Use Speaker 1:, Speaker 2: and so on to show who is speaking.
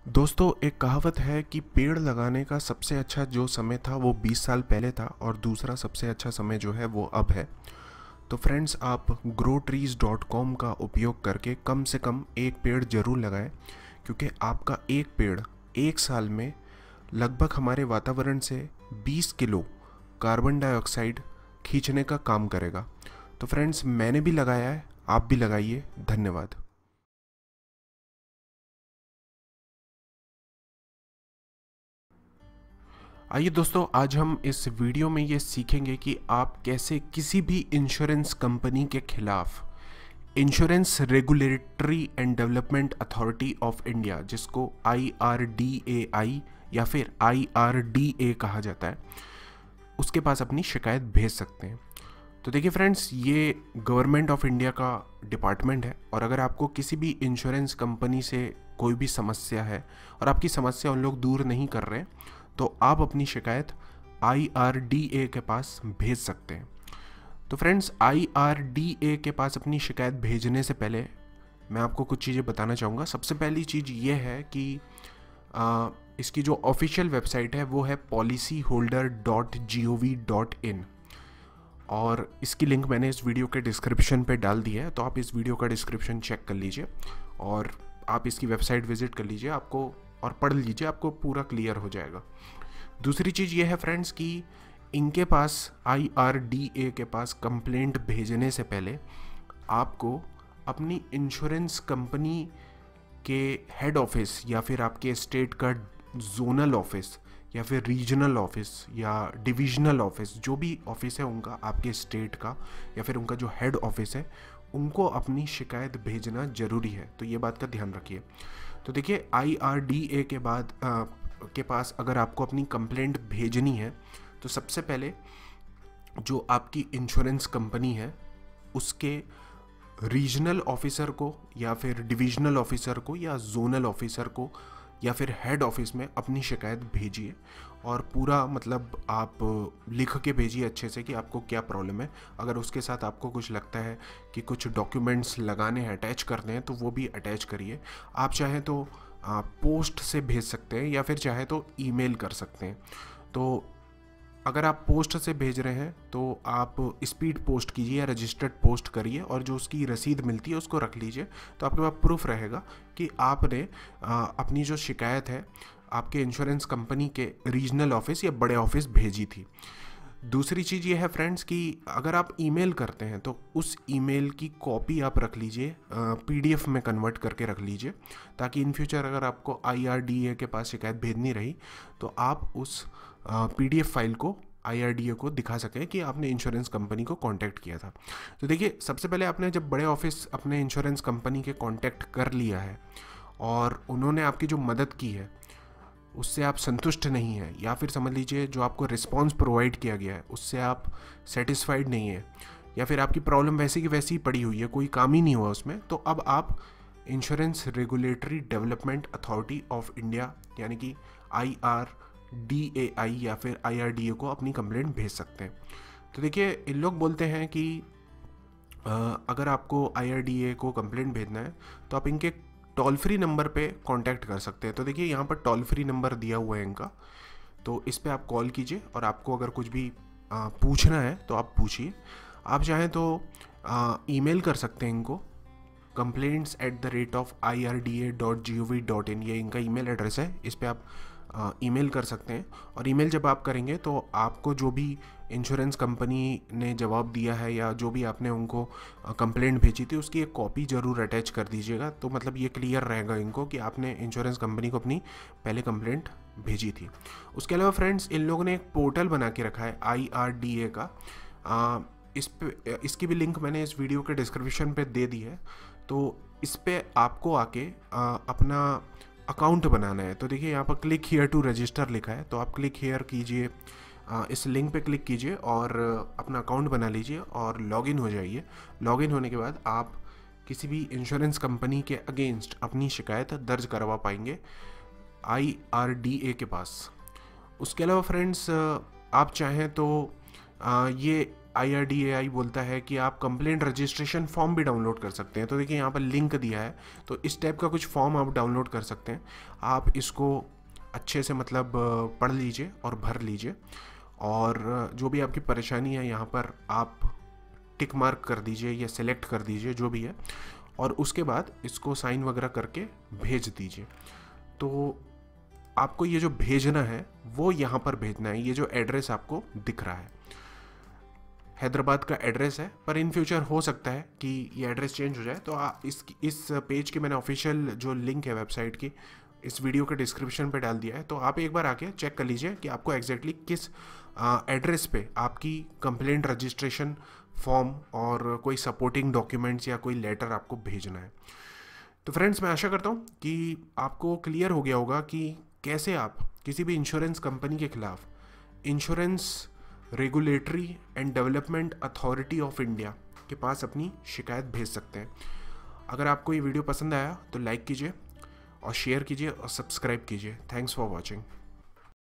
Speaker 1: दोस्तों, एक कहावत है कि पेड़ लगाने का सबसे अच्छा जो समय था वो 20 साल पहले था और दूसरा सबसे अच्छा समय जो है वो अब है। तो फ्रेंड्स, आप growtrees.com का उपयोग करके कम से कम एक पेड़ ज़रूर लगाएं, क्योंकि आपका एक पेड़ एक साल में लगभग हमारे वातावरण से 20 किलो कार्बन डाइऑक्साइड खींचने का काम करेगा। तो फ्रेंड्स, मैंने भी लगाया है, आप भी लगाइए। धन्यवाद। आइए दोस्तों, आज हम इस वीडियो में ये सीखेंगे कि आप कैसे किसी भी इंश्योरेंस कंपनी के खिलाफ insurance regulatory and development authority of India, जिसको IRDAI या फिर IRDA कहा जाता है, उसके पास अपनी शिकायत भेज सकते हैं। तो देखिए फ्रेंड्स, ये गवर्नमेंट ऑफ इंडिया का डिपार्टमेंट है और अगर आपको किसी भी इंश्योरेंस कंपनी से कोई भी समस्या है और आपकी समस्या उन लोग दूर नहीं कर रहे हैं, तो आप अपनी शिकायत IRDA के पास भेज सकते हैं। तो फ्रेंड्स, IRDA के पास अपनी शिकायत भेजने से पहले मैं आपको कुछ चीज़ें बताना चाहूँगा। सबसे पहली चीज़ ये है कि इसकी जो ऑफिशियल वेबसाइट है वो है policyholder.gov.in और इसकी लिंक मैंने इस वीडियो के डिस्क्रिप्शन पे डाल दी है, तो आप इस वीडियो का डिस्क्रिप्शन चेक कर लीजिए और आप इसकी वेबसाइट विजिट कर लीजिए, आपको और पढ़ लीजिए, आपको पूरा क्लियर हो जाएगा। दूसरी चीज़ ये है फ्रेंड्स कि इनके पास IRDA के पास कंप्लेंट भेजने से पहले आपको अपनी इंश्योरेंस कंपनी के हेड ऑफिस या फिर आपके स्टेट का जोनल ऑफिस या फिर रीजनल ऑफिस या डिविजनल ऑफिस, जो भी ऑफिस है उनका आपके स्टेट का या फिर उनका जो हेड ऑफिस है, उनको अपनी शिकायत भेजना ज़रूरी है। तो ये बात का ध्यान रखिए। तो देखिए, IRDA के पास अगर आपको अपनी कंप्लेंट भेजनी है तो सबसे पहले जो आपकी इंश्योरेंस कंपनी है उसके रीजनल ऑफिसर को या फिर डिविजनल ऑफिसर को या जोनल ऑफिसर को या फिर हेड ऑफिस में अपनी शिकायत भेजिए और पूरा मतलब आप लिख के भेजिए अच्छे से कि आपको क्या प्रॉब्लम है। अगर उसके साथ आपको कुछ लगता है कि कुछ डॉक्यूमेंट्स लगाने हैं, अटैच करने हैं, तो वो भी अटैच करिए। आप चाहें तो पोस्ट से भेज सकते हैं या फिर चाहे तो ईमेल कर सकते हैं। तो अगर आप पोस्ट से भेज रहे हैं तो आप स्पीड पोस्ट कीजिए या रजिस्टर्ड पोस्ट करिए और जो उसकी रसीद मिलती है उसको रख लीजिए, तो आपके पास प्रूफ रहेगा कि आपने अपनी जो शिकायत है आपके इंश्योरेंस कंपनी के रीजनल ऑफिस या बड़े ऑफिस भेजी थी। दूसरी चीज़ ये है फ्रेंड्स कि अगर आप ईमेल करते हैं तो उस ईमेल की कॉपी आप रख लीजिए, PDF में कन्वर्ट करके रख लीजिए, ताकि इन फ्यूचर अगर आपको IRDA के पास शिकायत भेजनी रही तो आप उस PDF फाइल को IRDA को दिखा सकें कि आपने इंश्योरेंस कंपनी को कांटेक्ट किया था। तो देखिए, सबसे पहले आपने जब बड़े ऑफिस अपने इंश्योरेंस कंपनी के कांटेक्ट कर लिया है और उन्होंने आपकी जो मदद की है उससे आप संतुष्ट नहीं हैं, या फिर समझ लीजिए जो आपको रिस्पांस प्रोवाइड किया गया है उससे आप सेटिस्फाइड नहीं है, या फिर आपकी प्रॉब्लम वैसी की वैसी पड़ी हुई है, कोई काम ही नहीं हुआ उसमें, तो अब आप insurance regulatory development authority of India यानी कि IRDAI या फिर IRDA को अपनी कंप्लेंट भेज सकते हैं। तो देखिए, इन लोग बोलते हैं कि अगर आपको IRDA को कंप्लेंट भेजना है तो आप इनके टोल फ्री नंबर पे कांटेक्ट कर सकते हैं। तो देखिए, यहाँ पर टोल फ्री नंबर दिया हुआ है इनका, तो इस पर आप कॉल कीजिए और आपको अगर कुछ भी पूछना है तो आप पूछिए। आप चाहें तो ईमेल कर सकते हैं इनको, complaints@irda.gov.in, ये इनका ईमेल एड्रेस है, इस पर आप ईमेल कर सकते हैं। और ईमेल जब आप करेंगे तो आपको जो भी इंश्योरेंस कंपनी ने जवाब दिया है या जो भी आपने उनको कंप्लेंट भेजी थी उसकी एक कॉपी ज़रूर अटैच कर दीजिएगा, तो मतलब ये क्लियर रहेगा इनको कि आपने इंश्योरेंस कंपनी को अपनी पहले कंप्लेंट भेजी थी। उसके अलावा फ्रेंड्स, इन लोगों ने एक पोर्टल बना के रखा है IRDA का, इसकी भी लिंक मैंने इस वीडियो के डिस्क्रिप्शन पे दे दी है। तो इस पे आपको आके अपना अकाउंट बनाना है। तो देखिए, यहाँ पर क्लिक हियर टू रजिस्टर लिखा है, तो आप क्लिक हियर कीजिए, इस लिंक पे क्लिक कीजिए और अपना अकाउंट बना लीजिए और लॉगिन हो जाइए। लॉगिन होने के बाद आप किसी भी इंश्योरेंस कंपनी के अगेंस्ट अपनी शिकायत दर्ज करवा पाएंगे IRDA के पास। उसके अलावा फ्रेंड्स, आप चाहें तो ये IRDAI बोलता है कि आप कंप्लेंट रजिस्ट्रेशन फॉर्म भी डाउनलोड कर सकते हैं। तो देखिए यहाँ पर लिंक दिया है, तो इस टाइप का कुछ फॉर्म आप डाउनलोड कर सकते हैं। आप इसको अच्छे से मतलब पढ़ लीजिए और भर लीजिए, और जो भी आपकी परेशानी है यहाँ पर आप टिक मार्क कर दीजिए या सिलेक्ट कर दीजिए जो भी है, और उसके बाद इसको साइन वगैरह करके भेज दीजिए। तो आपको ये जो भेजना है वो यहाँ पर भेजना है। ये जो एड्रेस आपको दिख रहा है हैदराबाद का एड्रेस है, पर इन फ्यूचर हो सकता है कि ये एड्रेस चेंज हो जाए। तो इस पेज की मैंने ऑफिशियल जो लिंक है वेबसाइट की इस वीडियो के डिस्क्रिप्शन पे डाल दिया है। तो आप एक बार आके चेक कर लीजिए कि आपको एग्जैक्टली किस एड्रेस पे आपकी कंप्लेंट रजिस्ट्रेशन फॉर्म और कोई सपोर्टिंग डॉक्यूमेंट्स या कोई लेटर आपको भेजना है। तो फ्रेंड्स, मैं आशा करता हूँ कि आपको क्लियर हो गया होगा कि कैसे आप किसी भी इंश्योरेंस कंपनी के खिलाफ insurance regulatory and development authority of India के पास अपनी शिकायत भेज सकते हैं। अगर आपको ये वीडियो पसंद आया तो लाइक कीजिए और शेयर कीजिए और सब्सक्राइब कीजिए। Thanks for watching.